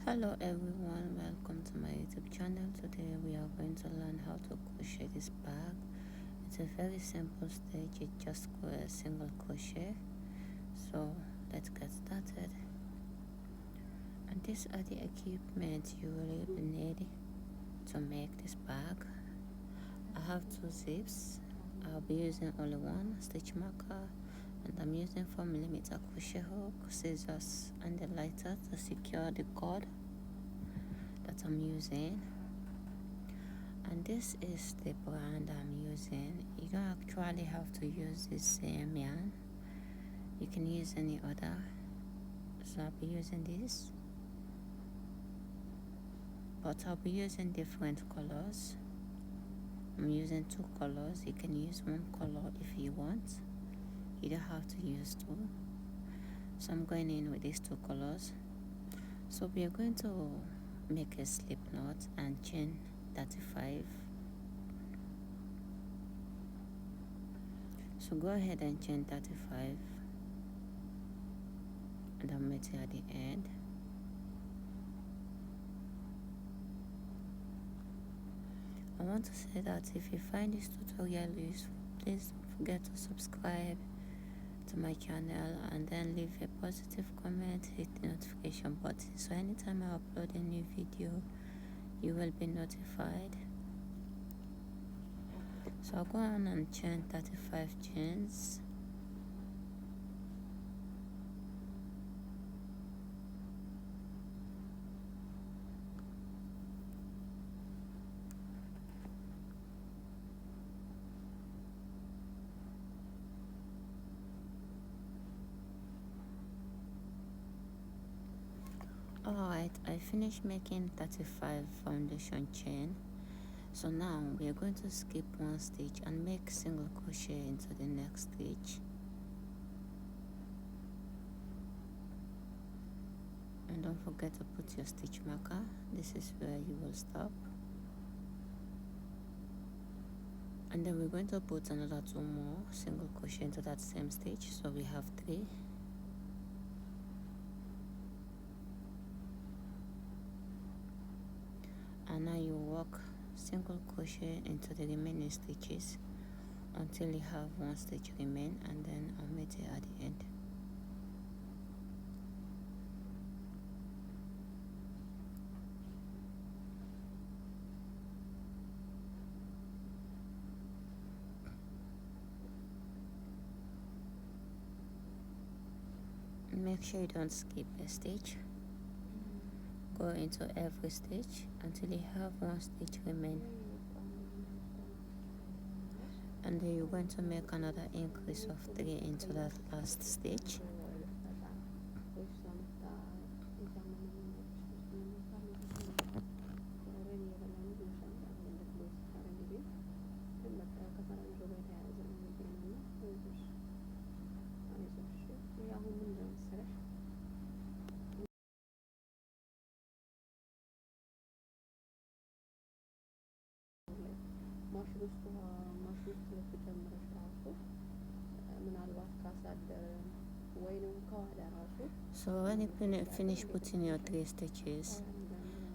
Hello everyone, welcome to my YouTube channel. Today we are going to learn how to crochet this bag. It's a very simple stitch, it's just a single crochet. So let's get started. And these are the equipment you will need to make this bag. I have two zips. I'll be using only one stitch marker, and I'm using 4mm crochet hook, scissors and the lighter to secure the cord that I'm using. And this is the brand I'm using. You don't actually have to use the same yarn, you can use any other. So I'll be using this, but I'll be using different colors. I'm using two colors. You can use one color if you want, you don't have to use two. So I'm going in with these two colors. So we are going to make a slip knot and chain 35. So go ahead and chain 35, and I'll meet you at the end. I want to say that if you find this tutorial useful, please don't forget to subscribe to my channel and then leave a positive comment, hit the notification button, so anytime I upload a new video you will be notified. So I'll go on and chain 35 chains. Alright, I finished making 35 foundation chain. So now we are going to skip one stitch and make single crochet into the next stitch. And don't forget to put your stitch marker. This is where you will stop. And then we're going to put another two more single crochet into that same stitch, so we have 3. And now you work single crochet into the remaining stitches until you have one stitch remain, and then I'll meet you at the end. Make sure you don't skip a stitch. Go into every stitch until you have one stitch remain, and then you're going to make another increase of 3 into that last stitch. So when you finish putting your 3 stitches,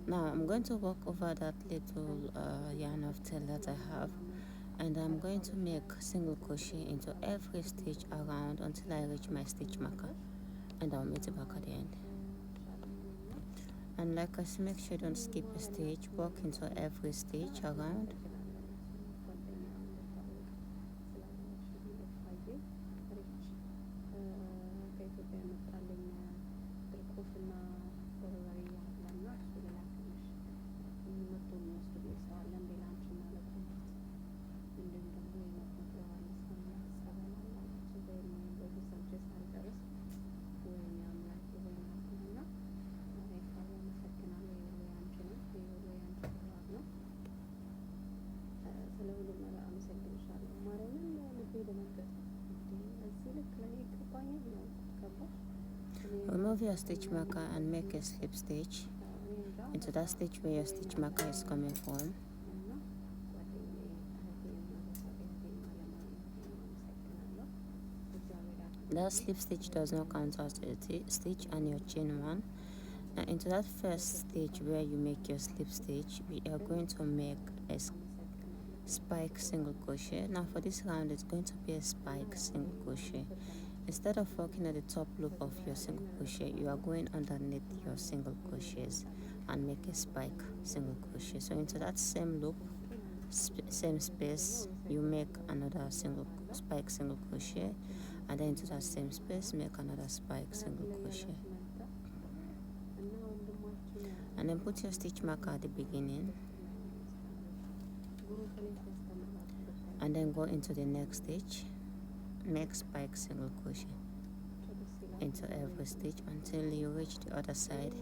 now I'm going to walk over that little yarn of tail that I have, and I'm going to make single crochet into every stitch around until I reach my stitch marker, and I'll meet you back at the end. And like I said, make sure you don't skip a stitch. Walk into every stitch around. Remove your stitch marker and make a slip stitch into that stitch where your stitch marker is coming from. That slip stitch does not count as a stitch, and your chain 1. Now into that first stitch where you make your slip stitch, we are going to make a spike single crochet. Now for this round, it's going to be a spike single crochet. Instead of working at the top loop of your single crochet, you are going underneath your single crochets and make a spike single crochet. So into that same loop, same space, you make another single spike single crochet, and then into that same space make another spike single crochet, and then put your stitch marker at the beginning, and then go into the next stitch, make spike single crochet into every stitch until you reach the other side.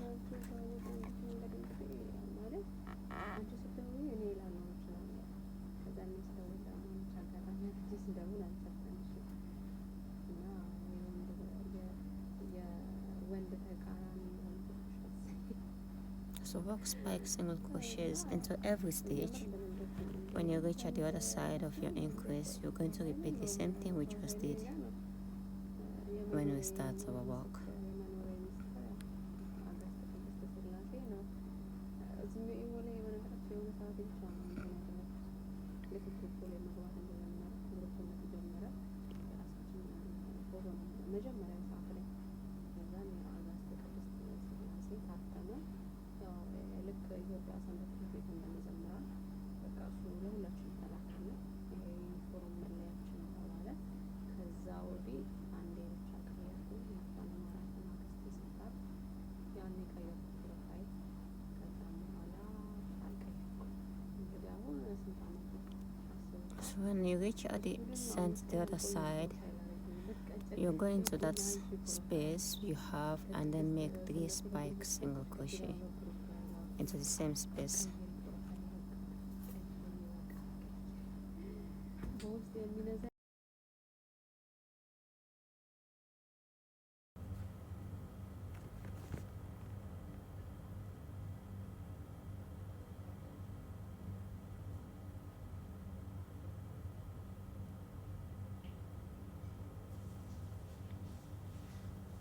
So work spike single crochets into every stitch. When you reach at the other side of your increase, you're going to repeat the same thing we just did when we start our work. So when you reach at the other side, you're going to that space you have and then make 3 spike single crochet into the same space.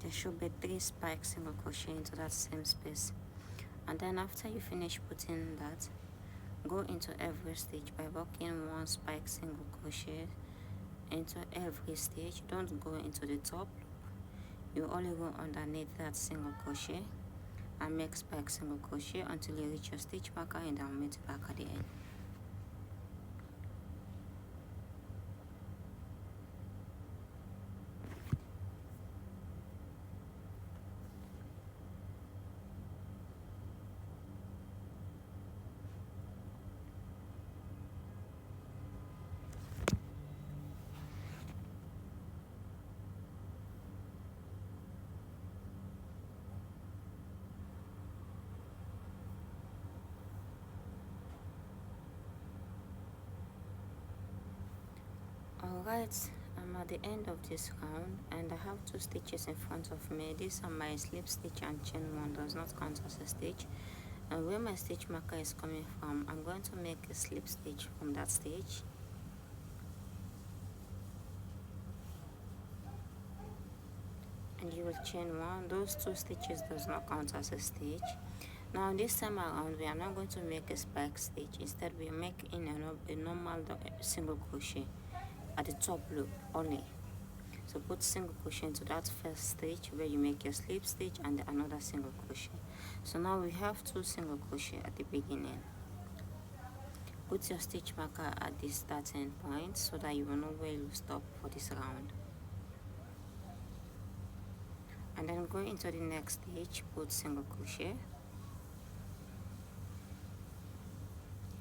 There should be 3 spike single crochet into that same space, and then after you finish putting that, go into every stitch by working 1 spike single crochet into every stitch. Don't go into the top loop, you only go underneath that single crochet and make spike single crochet until you reach your stitch marker, and I'll meet you back at the end. Alright, I'm at the end of this round and I have 2 stitches in front of me. These are my slip stitch and chain 1, does not count as a stitch. And where my stitch marker is coming from, I'm going to make a slip stitch from that stitch. And you will chain 1. Those 2 stitches does not count as a stitch. Now this time around, we are not going to make a spike stitch. Instead, we are making a normal single crochet at the top loop only. So put single crochet into that first stitch where you make your slip stitch and another single crochet. So now we have 2 single crochet at the beginning. Put your stitch marker at the starting point so that you will know where you stop for this round. And then go into the next stitch, put single crochet,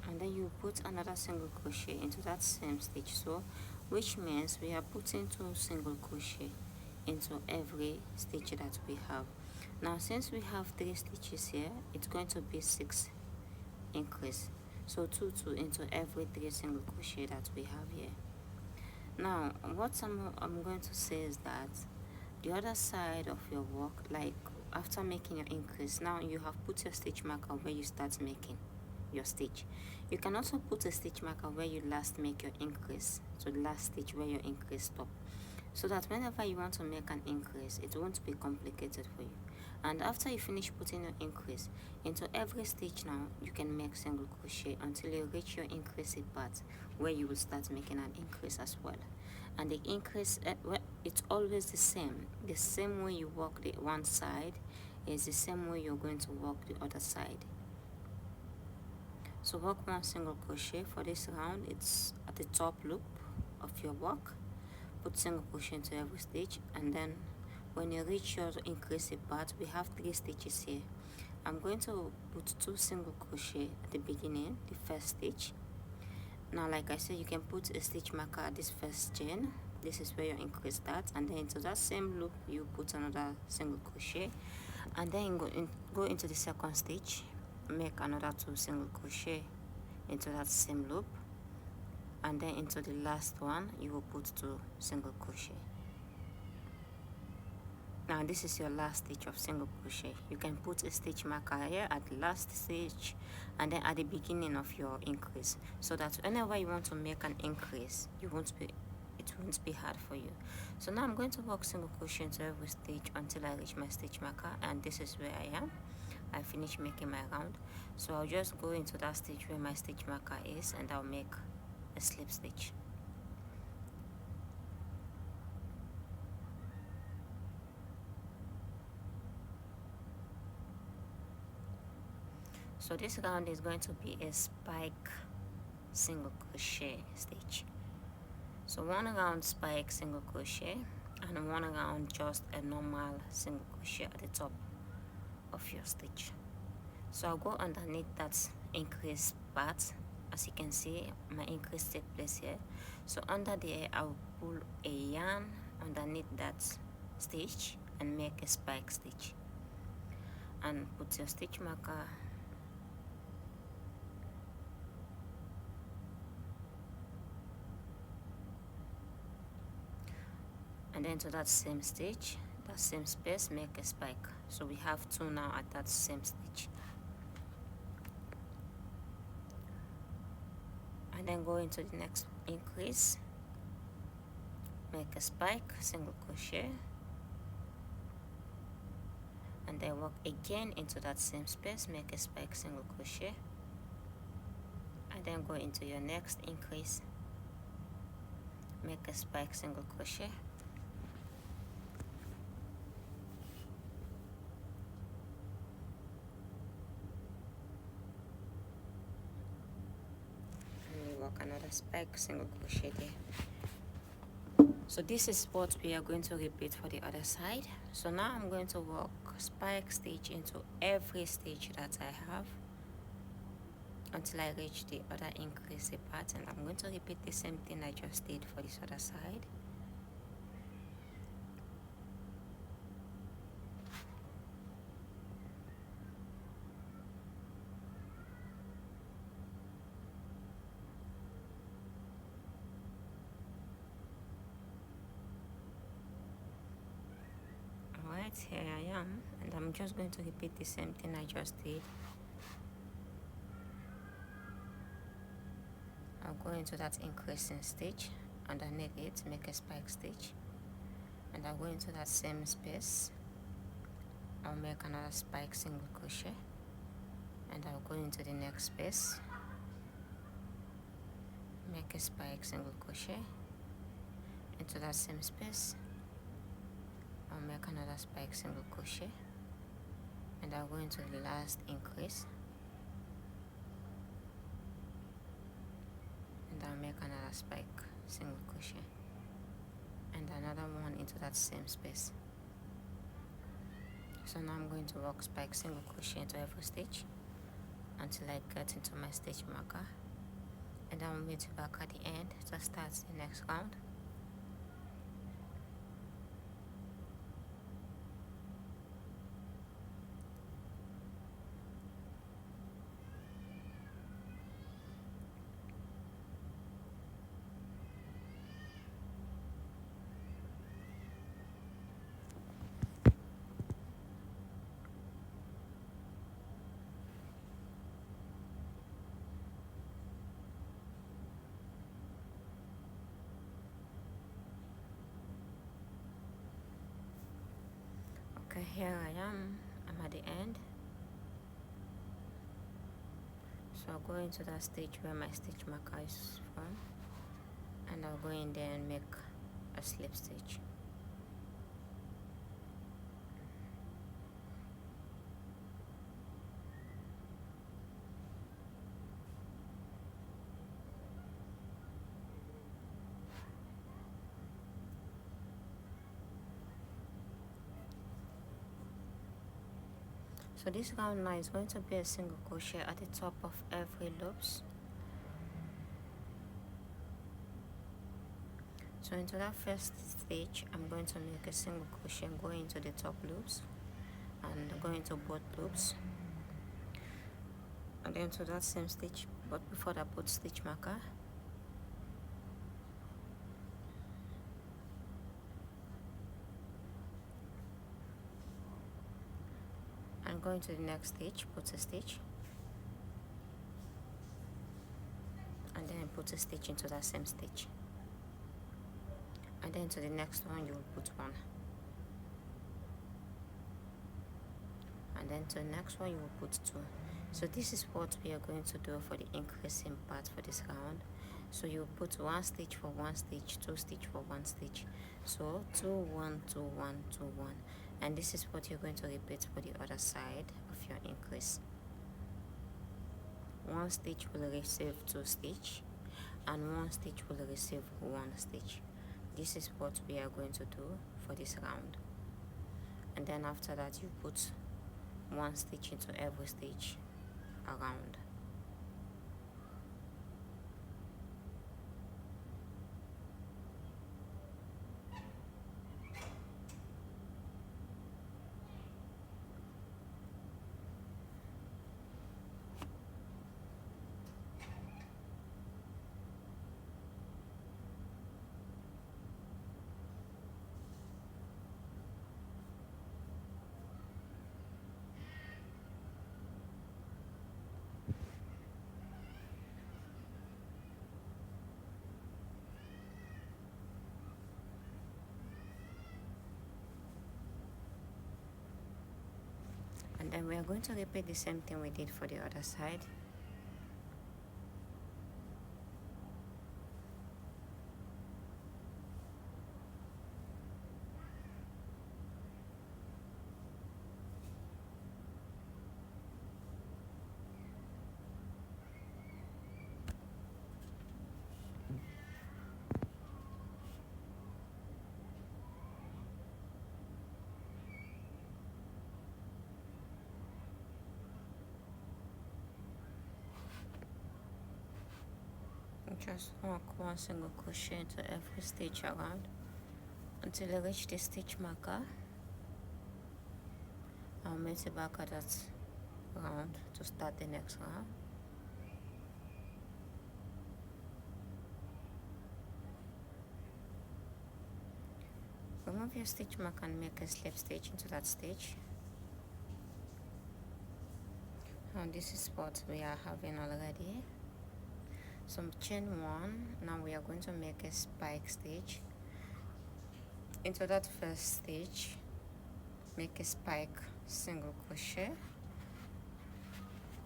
and then you put another single crochet into that same stitch, so which means we are putting 2 single crochet into every stitch that we have. Now since we have 3 stitches here, it's going to be 6 increase, so 2 into every 3 single crochet that we have here. Now what I'm going to say is that the other side of your work, like after making your increase, now you have put your stitch marker where you start making your stitch. You can also put a stitch marker where you last make your increase, so the last stitch where your increase stop, so that whenever you want to make an increase, it won't be complicated for you. And after you finish putting your increase into every stitch, now you can make single crochet until you reach your increase part, where you will start making an increase as well. And the increase, well, it's always the same way you work the one side is the same way you're going to work the other side. So work one single crochet for this round. It's at the top loop of your work. Put single crochet into every stitch, and then when you reach your increase part, we have 3 stitches here. I'm going to put 2 single crochet at the beginning, the first stitch. Now, like I said, you can put a stitch marker at this first chain. This is where your increase starts, and then into that same loop you put another single crochet, and then go into the second stitch, make another 2 single crochet into that same loop, and then into the last one you will put 2 single crochet. Now this is your last stitch of single crochet. You can put a stitch marker here at the last stitch and then at the beginning of your increase, so that whenever you want to make an increase, it won't be hard for you. So now I'm going to work single crochet into every stitch until I reach my stitch marker, and this is where I am. I finished making my round, so I'll just go into that stitch where my stitch marker is, and I'll make a slip stitch. So this round is going to be a spike single crochet stitch. So 1 round spike single crochet and 1 round just a normal single crochet at the top of your stitch. So I'll go underneath that increase part. As you can see, my increase takes place here. So under there, I'll pull a yarn underneath that stitch and make a spike stitch, and put your stitch marker and then to that same stitch, that same space, make a spike. So we have 2 now at that same stitch, and then go into the next increase, make a spike single crochet, and then work again into that same space, make a spike single crochet, and then go into your next increase, make a spike single crochet, another spike single crochet there. So this is what we are going to repeat for the other side. So now I'm going to work spike stitch into every stitch that I have until I reach the other increase part, and I'm going to repeat the same thing I just did for this other side. Alright, here I am, and I'm just going to repeat the same thing I just did. I'll go into that increasing stitch, underneath it make a spike stitch, and I'll go into that same space, I'll make another spike single crochet, and I'll go into the next space, make a spike single crochet, into that same space I'll make another spike single crochet, and I'll go into the last increase, and I'll make another spike single crochet, and another one into that same space. So now I'm going to work spike single crochet into every stitch until I get into my stitch marker, and I'll meet you back at the end to start the next round. Okay, here I am. at the end. So I'll go into that stitch where my stitch marker is from, and I'll go in there and make a slip stitch. So this round now is going to be a single crochet at the top of every loops. So into that first stitch, I'm going to make a single crochet, go into the top loops and go into both loops, and then to that same stitch, but before that, put stitch marker, and go into the next stitch, put a stitch, and then put a stitch into that same stitch, and then to the next one you will put one, and then to the next one you will put two. So this is what we are going to do for the increasing part for this round. So you put one stitch for one stitch, two stitch for one stitch, so 2 1 2 1 2 1, and this is what you're going to repeat for the other side of your increase. One stitch will receive two stitch, and one stitch will receive one stitch. This is what we are going to do for this round, and then after that you put one stitch into every stitch around. And then we are going to repeat the same thing we did for the other side. Just work one single crochet into every stitch around until you reach the stitch marker. I'll meet you back at that round to start the next round. Remove your stitch marker and make a slip stitch into that stitch. And this is what we are having already. So chain one. Now we are going to make a spike stitch into that first stitch. Make a spike single crochet,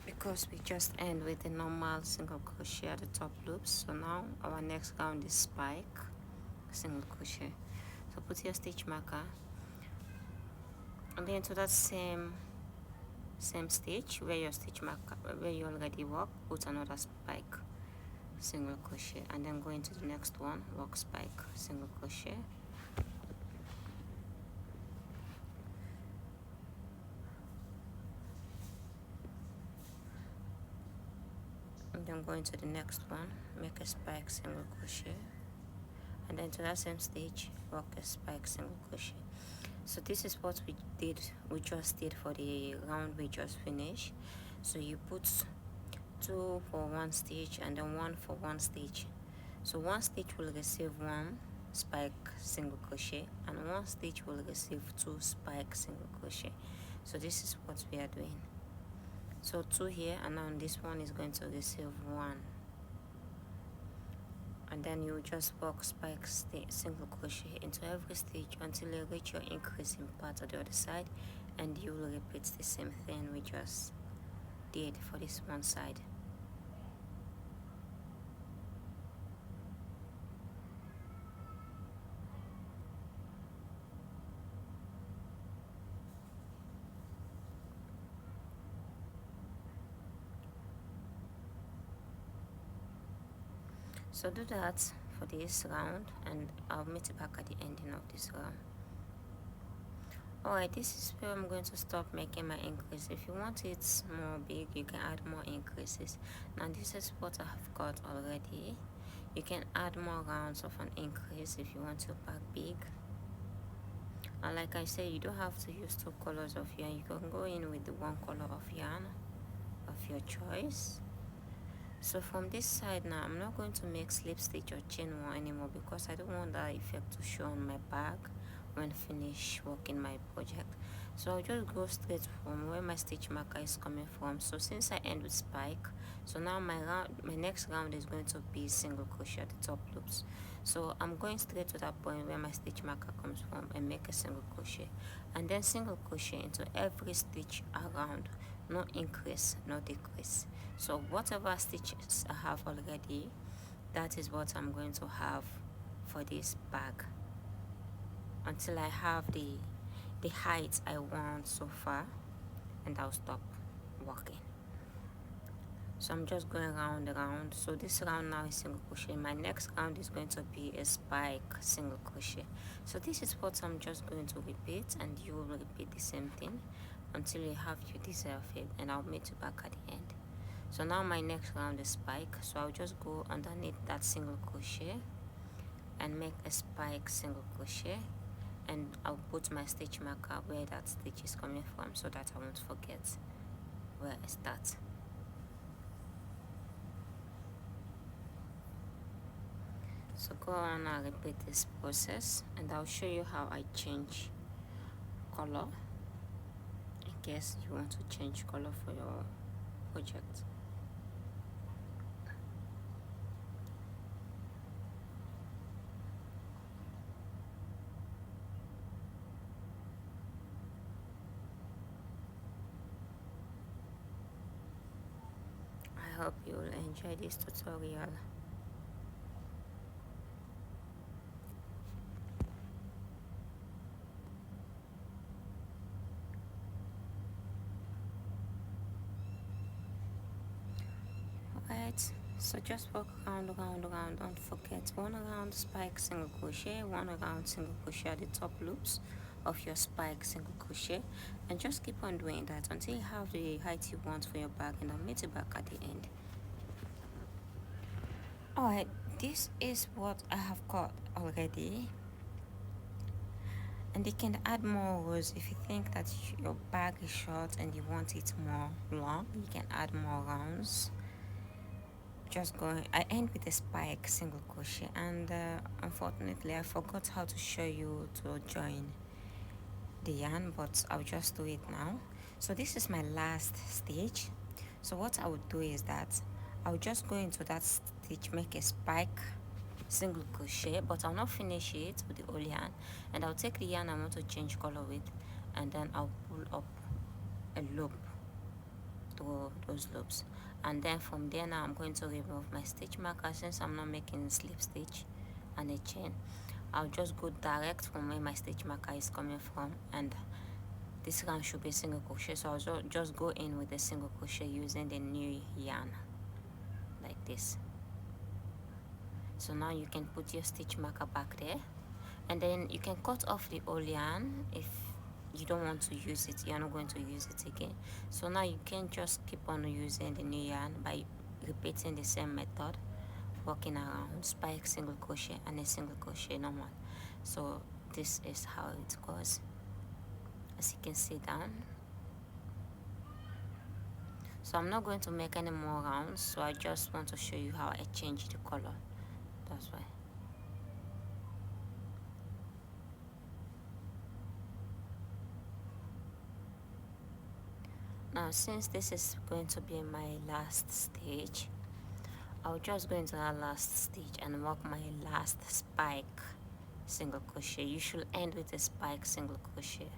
because we just end with a normal single crochet at the top loops. So now our next round is spike single crochet. So put your stitch marker, and then to that same stitch where your stitch marker, where you already work, put another spike single crochet, and then go into the next one, work spike single crochet, and then go into the next one, make a spike single crochet, and then to that same stitch work a spike single crochet. So this is what we just did for the round we just finished. So you put 2 for one stitch and then 1 for one stitch. So one stitch will receive one spike single crochet, and one stitch will receive 2 spike single crochet. So this is what we are doing. So 2 here, and now this one is going to receive 1, and then you just work spike single crochet into every stitch until you reach your increasing part on the other side, and you will repeat the same thing we just did for this one side. So do that for this round, and I'll meet you back at the ending of this round. Alright, this is where I'm going to stop making my increase. If you want it more big, you can add more increases. Now this is what I have got already. You can add more rounds of an increase if you want your bag big. And like I said, you don't have to use 2 colors of yarn. You can go in with the 1 color of yarn of your choice. So from this side now, I'm not going to make slip stitch or chain 1 anymore, because I don't want that effect to show on my bag when finish working my project. So I'll just go straight from where my stitch marker is coming from. So since I end with spike, so now my next round is going to be single crochet at the top loops. So I'm going straight to that point where my stitch marker comes from and make a single crochet, and then single crochet into every stitch around. No increase, no decrease. So whatever stitches I have already, that is what I'm going to have for this bag until I have the height I want so far, and I'll stop working. So I'm just going round and round. So this round now is single crochet. My next round is going to be a spike single crochet. So this is what I'm just going to repeat, and you will repeat the same thing until you have your desired shape, and I'll meet you back at the end. So now my next round is spike, so I'll just go underneath that single crochet and make a spike single crochet, and I'll put my stitch marker where that stitch is coming from so that I won't forget where I start. So go on and repeat this process, and I'll show you how I change color in case you want to change color for your project. I hope you will enjoy this tutorial. Alright, so just walk around, don't forget 1 round spike single crochet, 1 round single crochet at the top loops of your spike single crochet, and just keep on doing that until you have the height you want for your bag, and I'll meet you back at the end. Alright, this is what I have got already, and you can add more rows if you think that your bag is short and you want it more long. You can add more rounds. Just going, I end with a spike single crochet, and unfortunately I forgot how to show you to join the yarn, but I'll just do it now. So this is my last stitch. So what I would do is that I'll just go into that stitch, make a spike single crochet, but I'll not finish it with the whole yarn, and I'll take the yarn I want to change color with, and then I'll pull up a loop through those loops, and then from there now I'm going to remove my stitch marker since I'm not making a slip stitch and a chain. I'll just go direct from where my stitch marker is coming from, and this round should be single crochet, so I'll just go in with a single crochet using the new yarn like this. So now you can put your stitch marker back there, and then you can cut off the old yarn if you don't want to use it, you're not going to use it again. So now you can just keep on using the new yarn by repeating the same method, working around spike single crochet and a single crochet normal. So this is how it goes, as you can see down. So I'm not going to make any more rounds, so I just want to show you how I change the color, that's why. Now since this is going to be my last stage, I'll just go into that last stitch and work my last spike single crochet. You should end with a spike single crochet.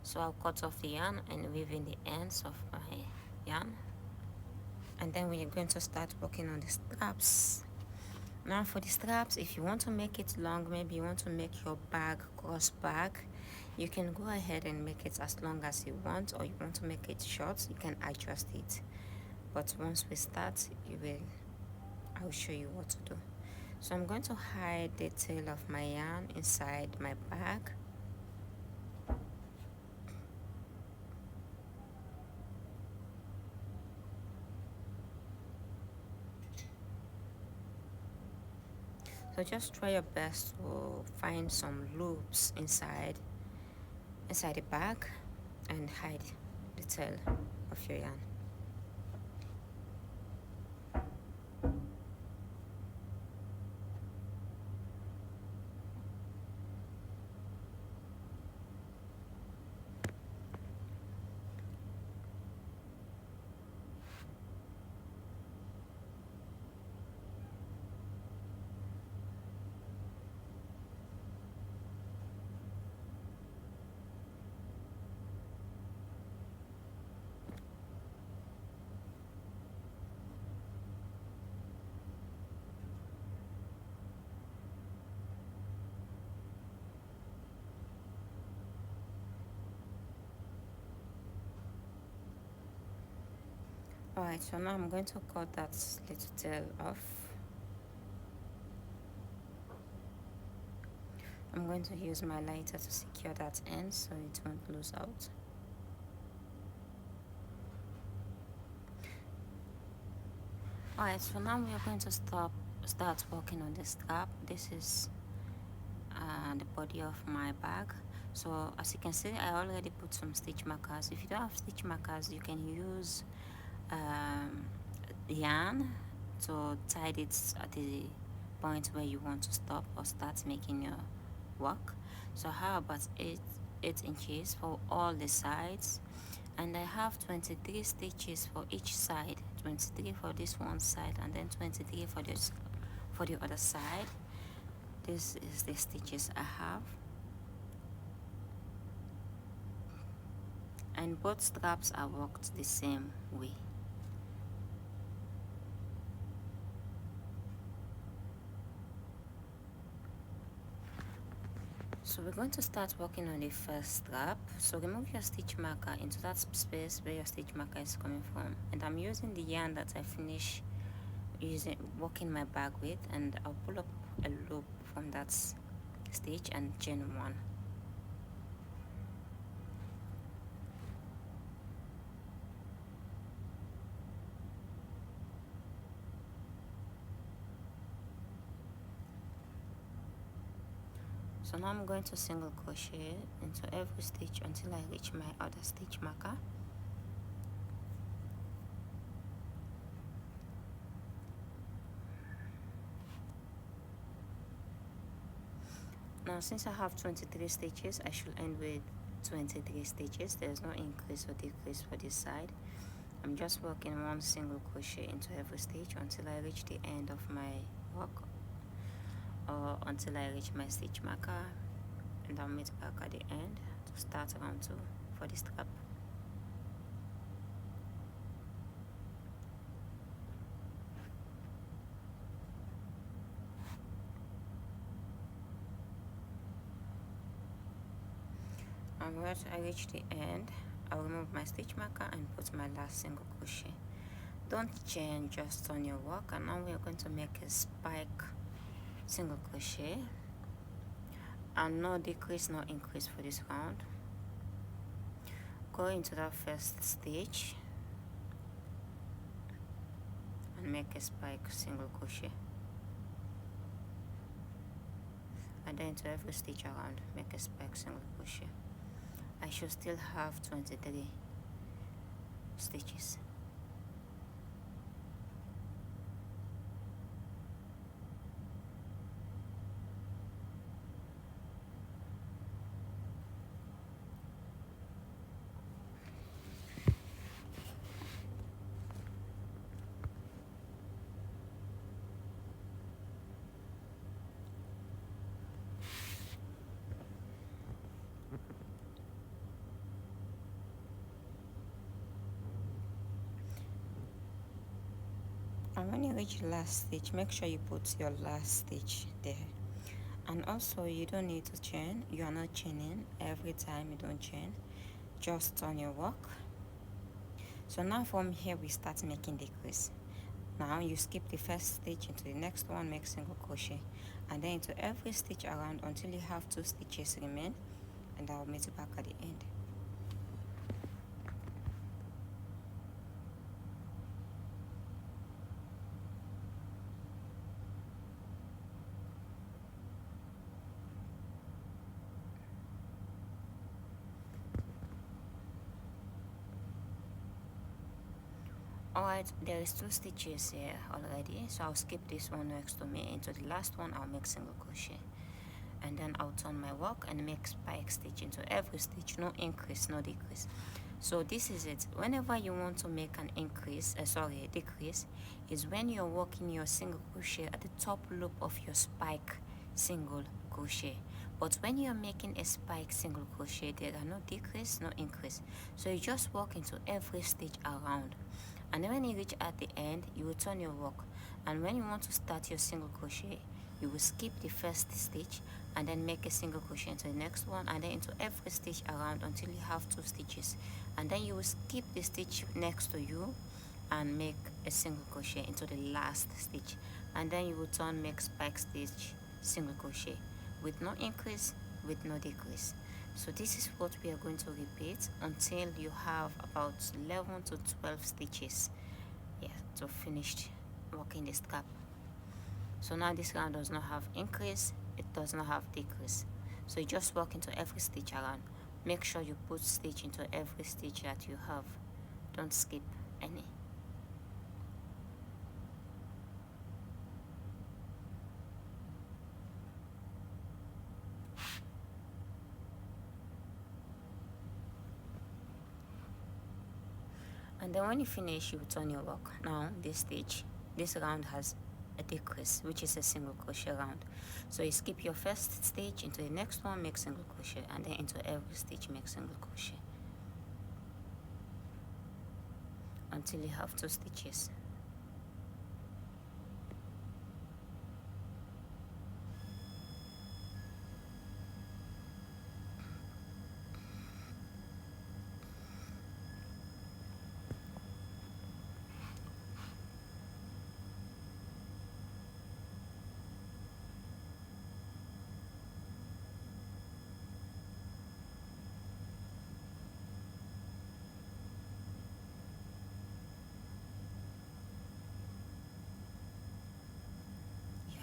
So I'll cut off the yarn and weave in the ends of my yarn, and then we are going to start working on the straps. Now for the straps, if you want to make it long, maybe you want to make your bag cross bag, you can go ahead and make it as long as you want, or you want to make it short, you can adjust it. But once we start, I'll show you what to do. So I'm going to hide the tail of my yarn inside my bag. So just try your best to find some loops inside the bag and hide the tail of your yarn. Alright, so now I'm going to cut that little tail off. I'm going to use my lighter to secure that end so it won't lose out. Alright, so now we are going to start working on the strap. This is the body of my bag. So as you can see, I already put some stitch markers. If you don't have stitch markers, you can use yarn to tie it at the point where you want to stop or start making your work. So how about 8 inches for all the sides, and I have 23 stitches for each side, 23 for this one side and then 23 for the other side. This is the stitches I have, and both straps are worked the same way. So we're going to start working on the first strap. So remove your stitch marker into that space where your stitch marker is coming from, and I'm using the yarn that I finished working my bag with, and I'll pull up a loop from that stitch and chain 1. So now I'm going to single crochet into every stitch until I reach my other stitch marker. Now since I have 23 stitches, I should end with 23 stitches. There's no increase or decrease for this side. I'm just working one single crochet into every stitch until I reach the end of my work, or until I reach my stitch marker, and I'll meet back at the end to start round 2 for the strap. And once I reach the end, I'll remove my stitch marker and put my last single crochet. Don't chain, just turn your work. And now we are going to make a spike single crochet, and no decrease, no increase for this round. Go into that first stitch and make a spike single crochet, and then to every stitch around make a spike single crochet. I should still have 23 stitches. And when you reach the last stitch, make sure you put your last stitch there. And also, you don't need to chain. You are not chaining every time. You don't chain, just turn your work. So now from here we start making the crease. Now you skip the first stitch into the next one, make single crochet, and then into every stitch around until you have 2 stitches remain, and I'll meet you back at the end. Alright, there is 2 stitches here already, so I'll skip this one next to me. Into the last one I'll make single crochet, and then I'll turn my work and make spike stitch into every stitch. No increase, no decrease. So this is it. Whenever you want to make an increase, a decrease, is when you're working your single crochet at the top loop of your spike single crochet. But when you're making a spike single crochet, there are no decrease, no increase. So you just work into every stitch around, and then when you reach at the end, you will turn your work. And when you want to start your single crochet, you will skip the first stitch and then make a single crochet into the next one, and then into every stitch around until you have 2 stitches, and then you will skip the stitch next to you and make a single crochet into the last stitch, and then you will turn, make spike stitch, single crochet, with no increase, with no decrease. So this is what we are going to repeat until you have about 11 to 12 stitches, to finish working the scalp. So now this round does not have increase, it does not have decrease. So you just work into every stitch around. Make sure you put stitch into every stitch that you have. Don't skip any. And then when you finish, you turn your work. Now this round has a decrease, which is a single crochet round. So you skip your first stitch into the next one, make single crochet, and then into every stitch make single crochet until you have 2 stitches.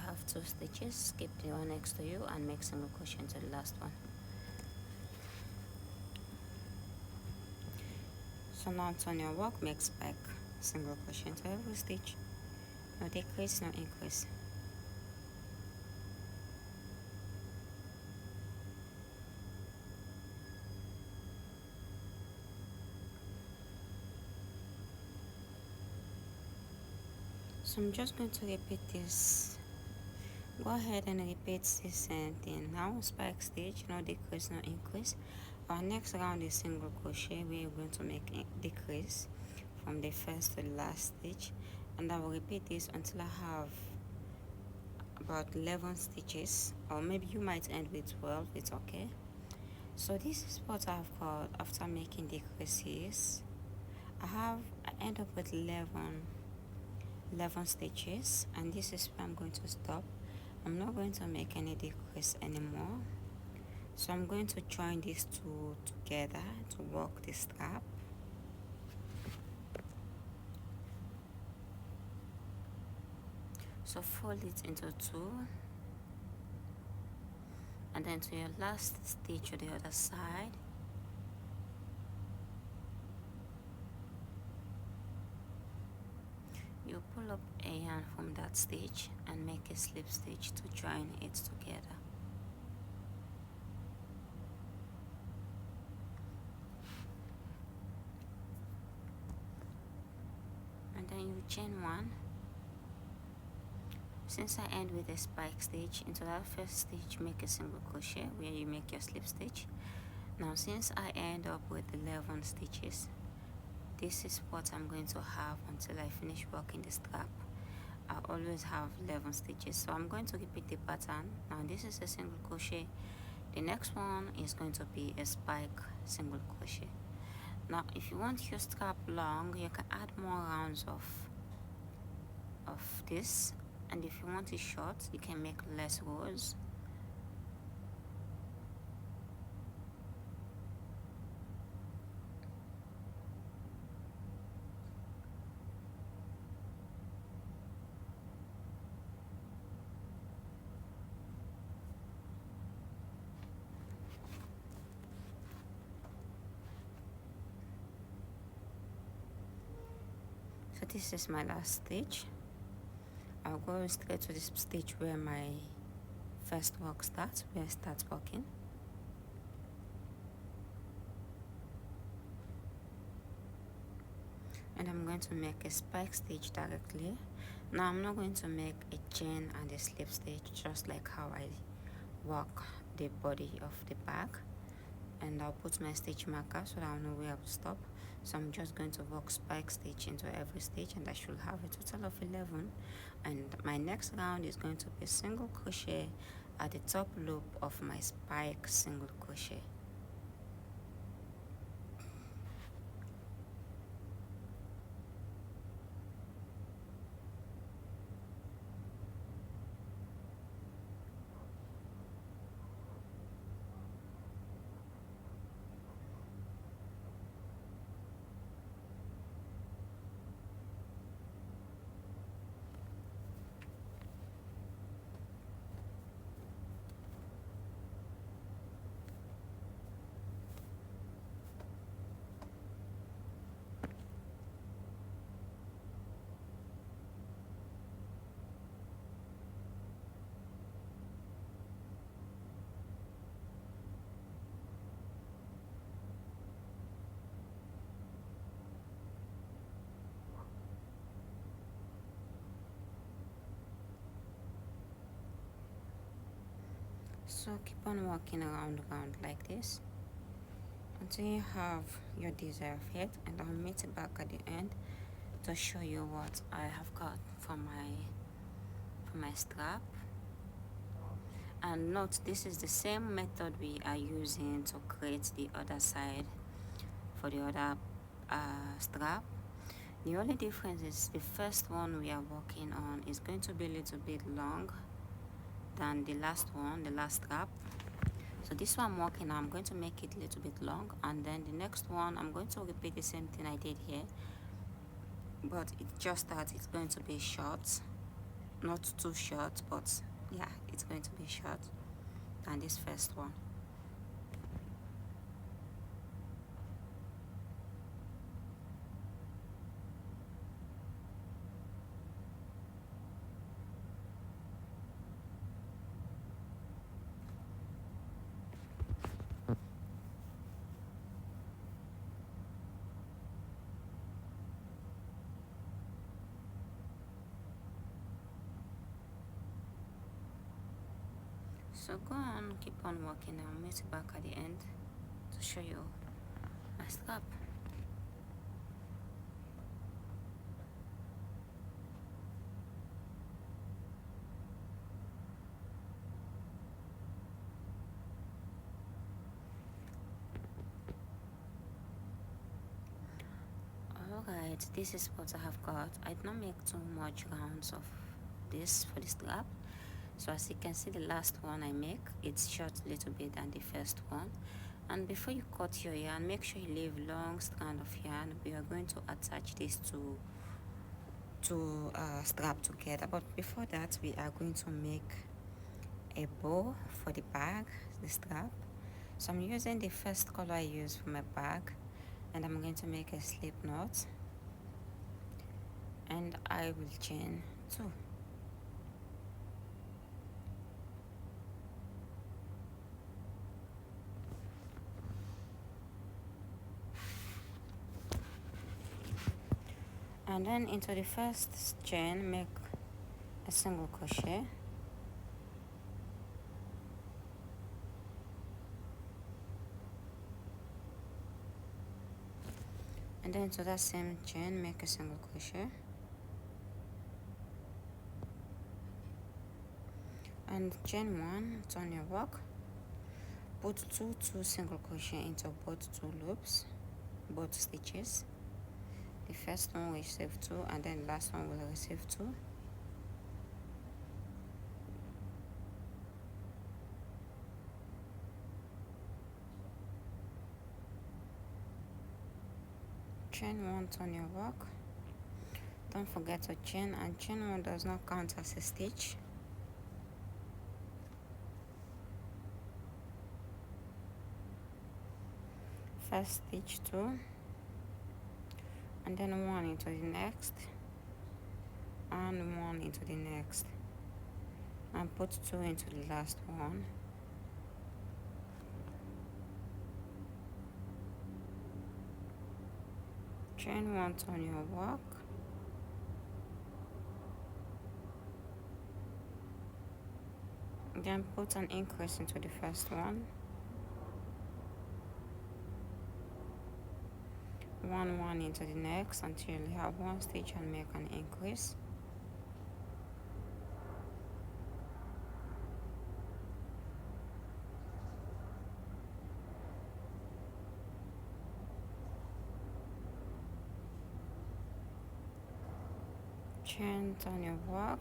Have 2 stitches, skip the one next to you and make single crochet into the last one. So now turn your work, make spike single crochet into every stitch. No decrease, no increase. So I'm just going to repeat this. Go ahead and repeat this same thing. Now spike stitch, no decrease, no increase. Our next round is single crochet. We are going to make a decrease from the first to the last stitch, and I will repeat this until I have about 11 stitches, or maybe you might end with 12. It's okay. So this is what I've got after making decreases. I end up with 11 stitches, and this is where I'm going to stop. I'm not going to make any decrease anymore, so I'm going to join these 2 together to work the strap. So fold it into 2, and then to your last stitch to the other side. You pull up a yarn from that stitch and make a slip stitch to join it together. And then you chain 1. Since I end with a spike stitch, into that first stitch make a single crochet where you make your slip stitch. Now since I end up with 11 stitches, this is what I'm going to have until I finish working the strap. I always have 11 stitches. So I'm going to repeat the pattern. Now this is a single crochet. The next one is going to be a spike single crochet. Now if you want your strap long, you can add more rounds of this, and if you want it short, you can make less rows. So this is my last stitch. I'll go straight to this stitch where my first work starts, where I start working. And I'm going to make a spike stitch directly. Now I'm not going to make a chain and a slip stitch, just like how I work the body of the bag. And I'll put my stitch marker so that I'll know where to stop. So I'm just going to work spike stitch into every stitch, and I should have a total of 11. And my next round is going to be single crochet at the top loop of my spike single crochet. So keep on walking around like this until you have your desired fit, and I'll meet it back at the end to show you what I have got for my strap. And note, this is the same method we are using to create the other side for the other strap. The only difference is the first one we are working on is going to be a little bit long than the last one, the last strap. So this one I'm working on, I'm going to make it a little bit long, and then the next one I'm going to repeat the same thing I did here, but it's just that it's going to be short, not too short, but yeah, it's going to be short than this first one. So go on, keep on working. I'll meet you back at the end to show you my strap. Alright, this is what I have got. I did not make too much rounds of this for the strap. So as you can see, the last one I make, it's short a little bit than the first one. And before you cut your yarn, make sure you leave long strand of yarn. We are going to attach this to strap together, but before that we are going to make a bow for the bag, the strap. So I'm using the first color I used for my bag, and I'm going to make a slip knot, and I will chain 2. And then into the first chain make a single crochet, and then to that same chain make a single crochet, And chain 1, turn your work, put two single crochet into both two loops, both stitches. The first one will receive 2 and then the last one will receive 2. Chain 1, turn your work, don't forget to chain, and chain 1 does not count as a stitch. First stitch 2 and then 1 into the next and 1 into the next, and put 2 into the last one. Chain 1, turn your work, then put an increase into the first one, 1 into the next until you have 1 stitch and make an increase. Chain, turn your work,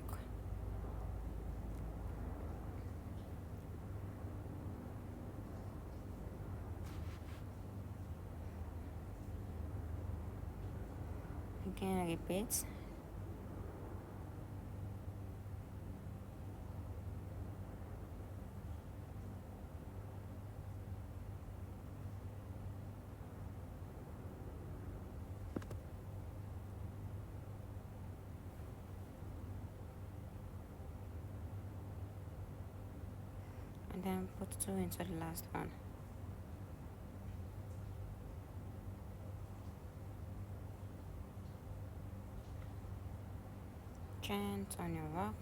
again repeat. And then put 2 into the last one. Chain, turn your work,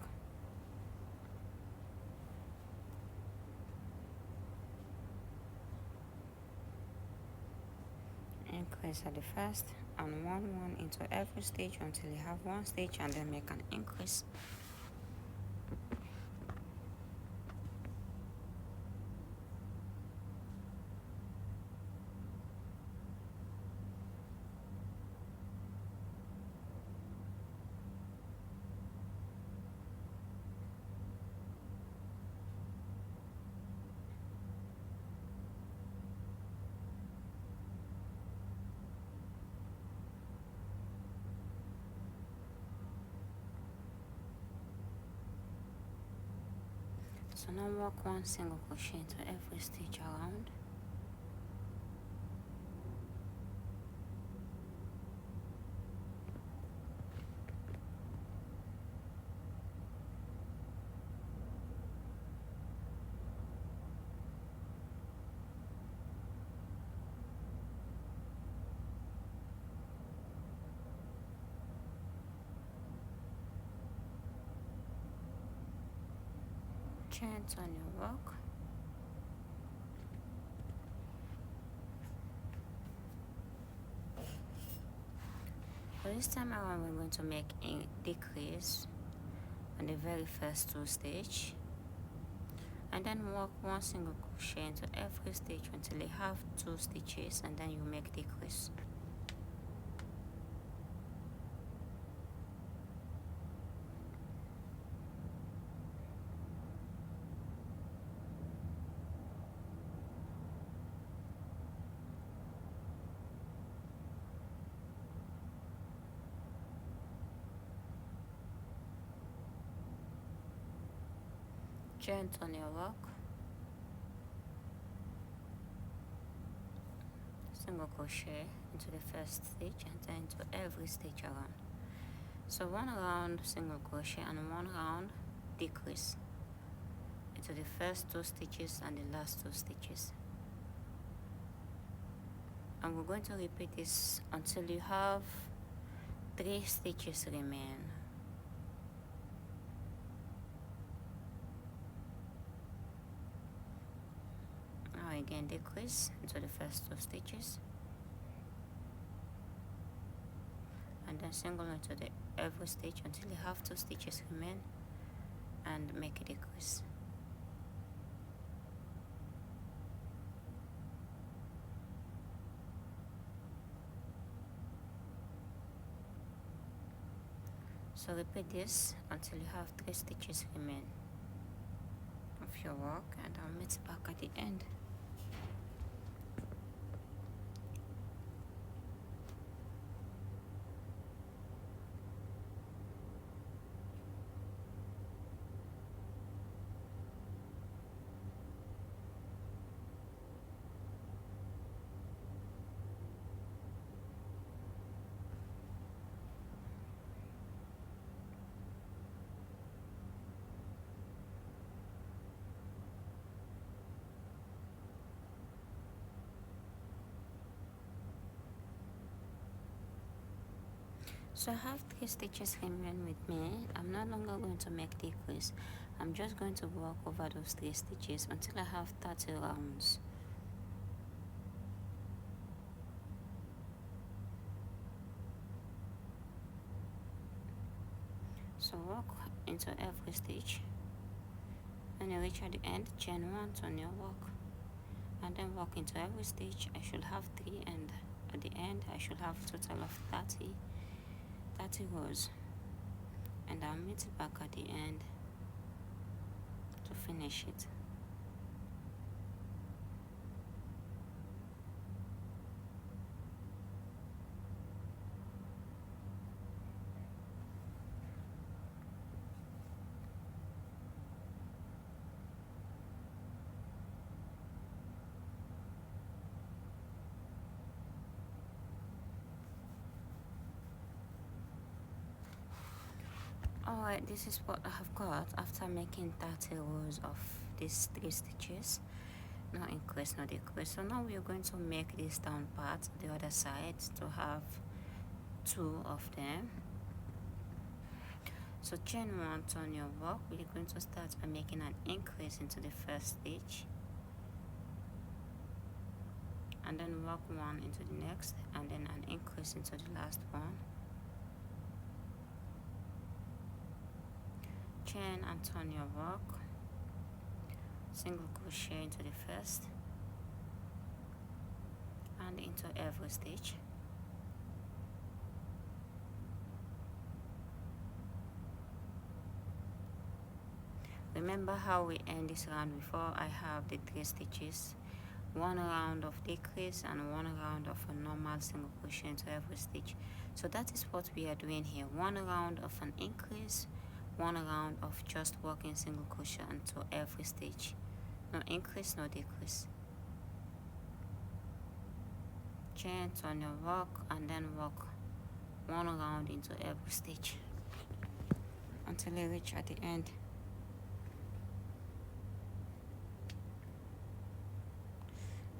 increase at the first and 1 into every stitch until you have 1 stitch and then make an increase. So now work 1 single crochet into every stitch around. Chain, turn your work, for this time around we're going to make a decrease on the very first 2 stitch, and then work 1 single crochet into every stitch until you have 2 stitches, and then you make decrease. Chain, turn your work, single crochet into the first stitch and then into every stitch around. So 1 round single crochet and 1 round decrease into the first 2 stitches and the last 2 stitches, and we're going to repeat this until you have 3 stitches remain. Now again decrease into the first 2 stitches and then single into every stitch until you have 2 stitches remain and make a decrease. So repeat this until you have 3 stitches remain of your work, and I'll meet back at the end. So I have 3 stitches remain with me. I'm no longer going to make decrease. I'm just going to work over those 3 stitches until I have 30 rounds. So work into every stitch. When you reach at the end, chain 1, turn your work, and then work into every stitch. I should have 3, and at the end I should have a total of 30 rows, and I'll meet it back at the end to finish it. Alright, this is what I have got after making 30 rows of these 3 stitches. No increase, no decrease. So now we are going to make this down part the other side to have 2 of them. So chain 1, turn your work. We're going to start by making an increase into the first stitch, and then work 1 into the next, and then an increase into the last one. Chain and turn your work, single crochet into the first and into every stitch. Remember how we end this round before? I have the 3 stitches, 1 round of decrease and 1 round of a normal single crochet into every stitch. So that is what we are doing here, 1 round of an increase, 1 round of just working single crochet into every stitch. No increase, no decrease. Chain, turn your work, and then work 1 round into every stitch until you reach at the end.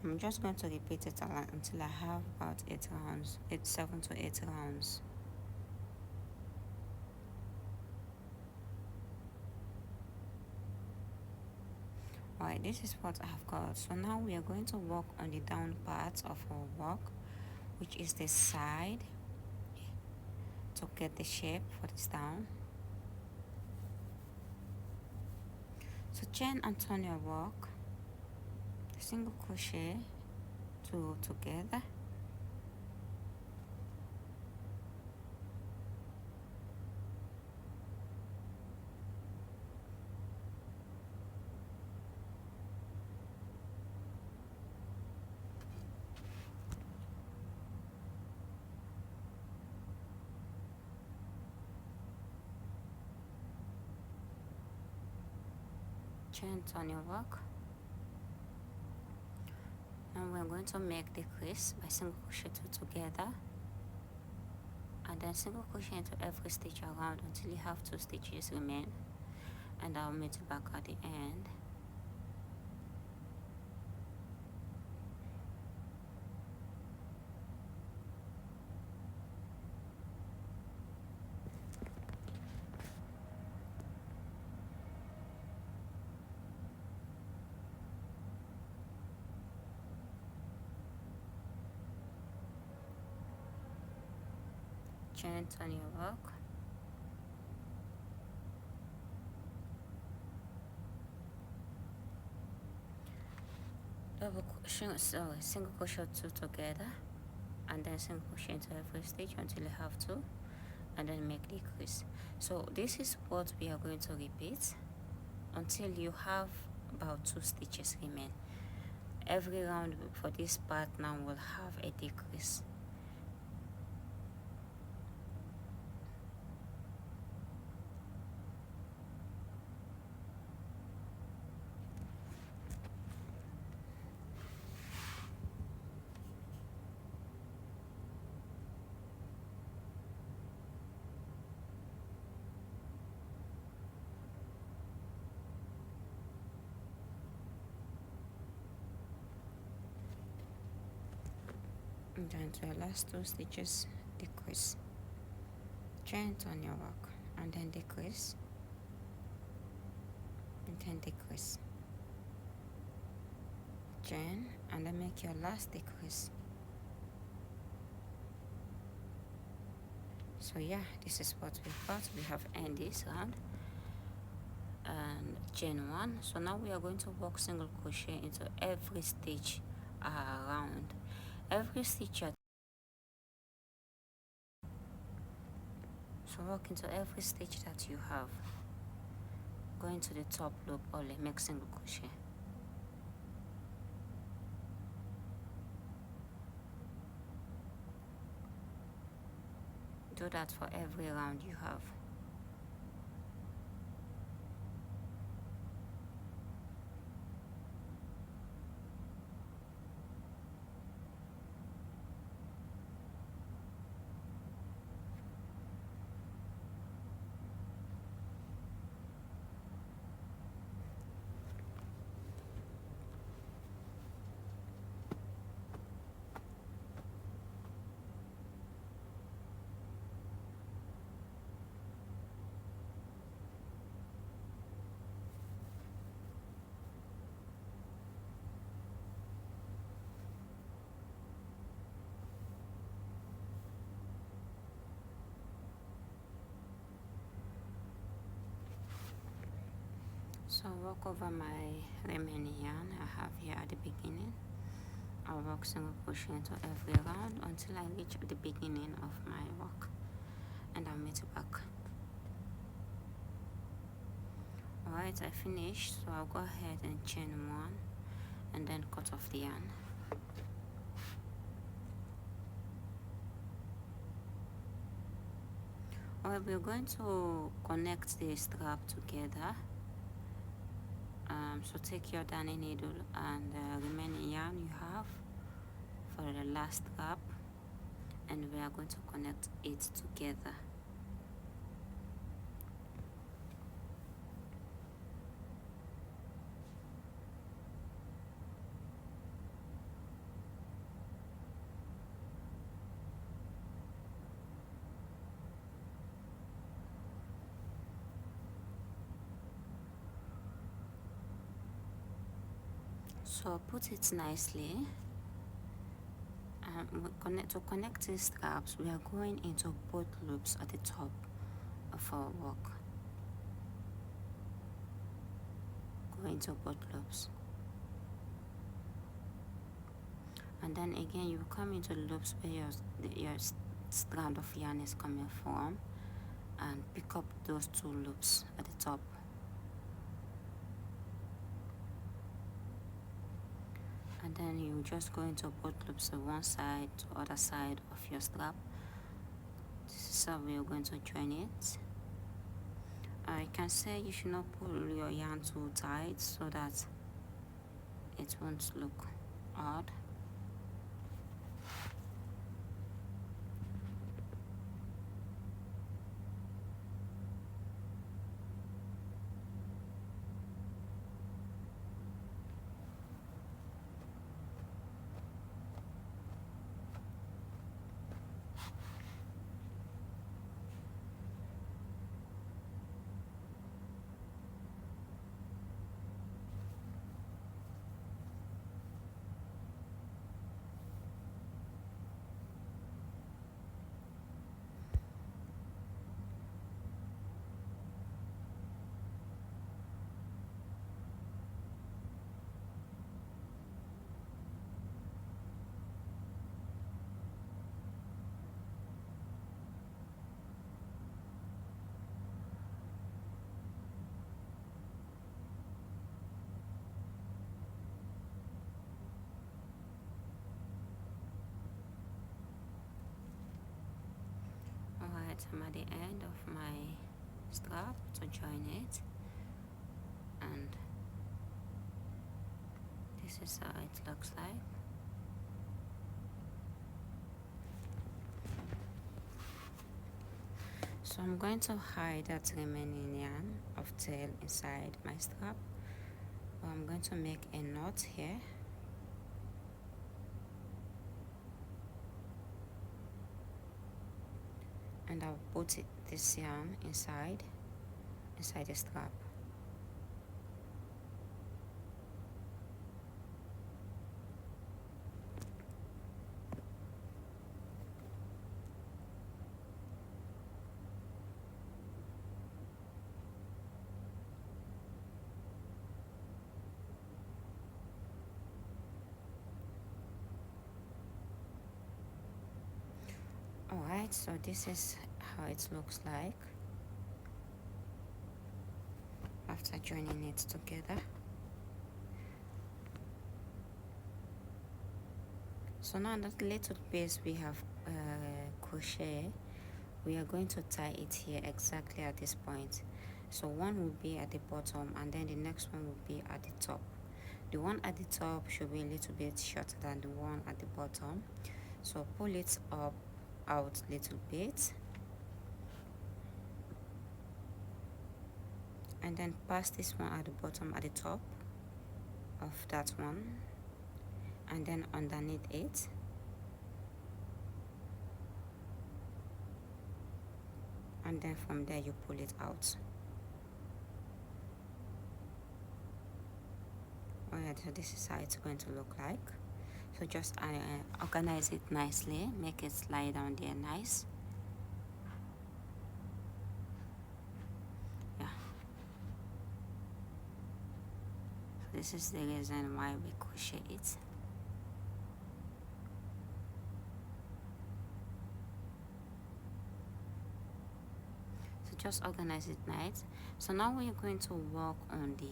I'm just going to repeat it until I have about 8 rounds, 7 to 8 rounds. Alright, this is what I have got. So now we are going to work on the down part of our work, which is the side, to get the shape for this down. So chain and turn your work, single crochet, 2 together, chain, turn your work, and we're going to make the crease by single crochet 2 together, and then single crochet into every stitch around until you have 2 stitches remain, and I'll meet you back at the end. Chain, turn your work, double crochet, single crochet 2 together, and then single crochet into every stitch until you have 2, and then make decrease. So this is what we are going to repeat until you have about 2 stitches remain. Every round for this part now will have a decrease. And then to your last 2 stitches, decrease, chain on your work, and then decrease, and then decrease, chain, and then make your last decrease. So yeah, this is what we've got. We have ended this round and chain 1. So now we are going to work single crochet into every stitch around every stitch. So work into every stitch that you have. Go into the top loop only, make single crochet. Do that for every round you have. So work over my remaining yarn I have here at the beginning. I'll work single crochet into every round until I reach the beginning of my work, and I'll meet you back. Alright, I finished, so I'll go ahead and chain 1 and then cut off the yarn. Alright, we're going to connect the strap together. So take your darning needle and the remaining yarn you have for the last strap, and we are going to connect it together. So put it nicely. To connect these straps, we are going into both loops at the top of our work. Go into both loops, and then again you come into the loops where your strand of yarn is coming from, and pick up those 2 loops at the top. And then you just go into both loops on one side to other side of your strap. This is how we are going to join it. I can say you should not pull your yarn too tight so that it won't look odd. Alright, I'm at the end of my strap to join it, and this is how it looks like. So I'm going to hide that remaining yarn of tail inside my strap. I'm going to make a knot here, and I'll put this yarn inside the strap. Alright, so this is how it looks like after joining it together. So now that little piece we have crochet, we are going to tie it here exactly at this point. So one will be at the bottom, and then the next one will be at the top. The one at the top should be a little bit shorter than the one at the bottom, so pull it up out a little bit, and then pass this one at the bottom at the top of that one, and then underneath it, and then from there you pull it out. Alright, so this is how it's going to look like. So just organize it nicely, make it slide down there nice. Yeah, so this is the reason why we crochet it. So just organize it nice. So now we're going to work on the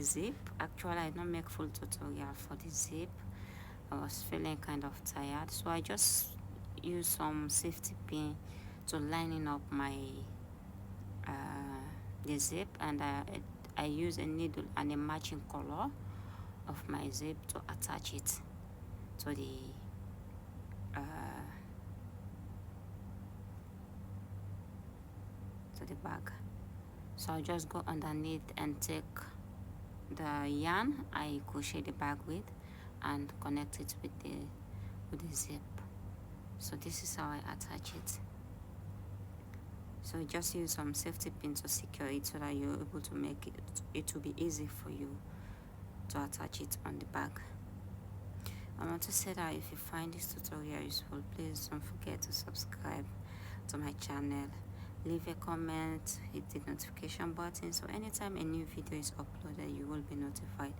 zip. Actually, I don't make full tutorial for the zip. I was feeling kind of tired, so I just use some safety pin to lining up my the zip, and I use a needle and a matching color of my zip to attach it to the bag. So I'll just go underneath and take the yarn I crochet the bag with and connect it with the zip. So this is how I attach it. So just use some safety pin to secure it so that you're able to make it will be easy for you to attach it on the bag. I want to say that if you find this tutorial useful, please don't forget to subscribe to my channel, leave a comment, hit the notification button so anytime a new video is uploaded you will be notified.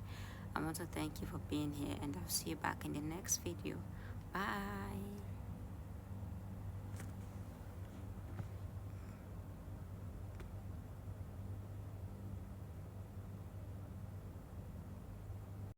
I want to thank you for being here, and I'll see you back in the next video. Bye.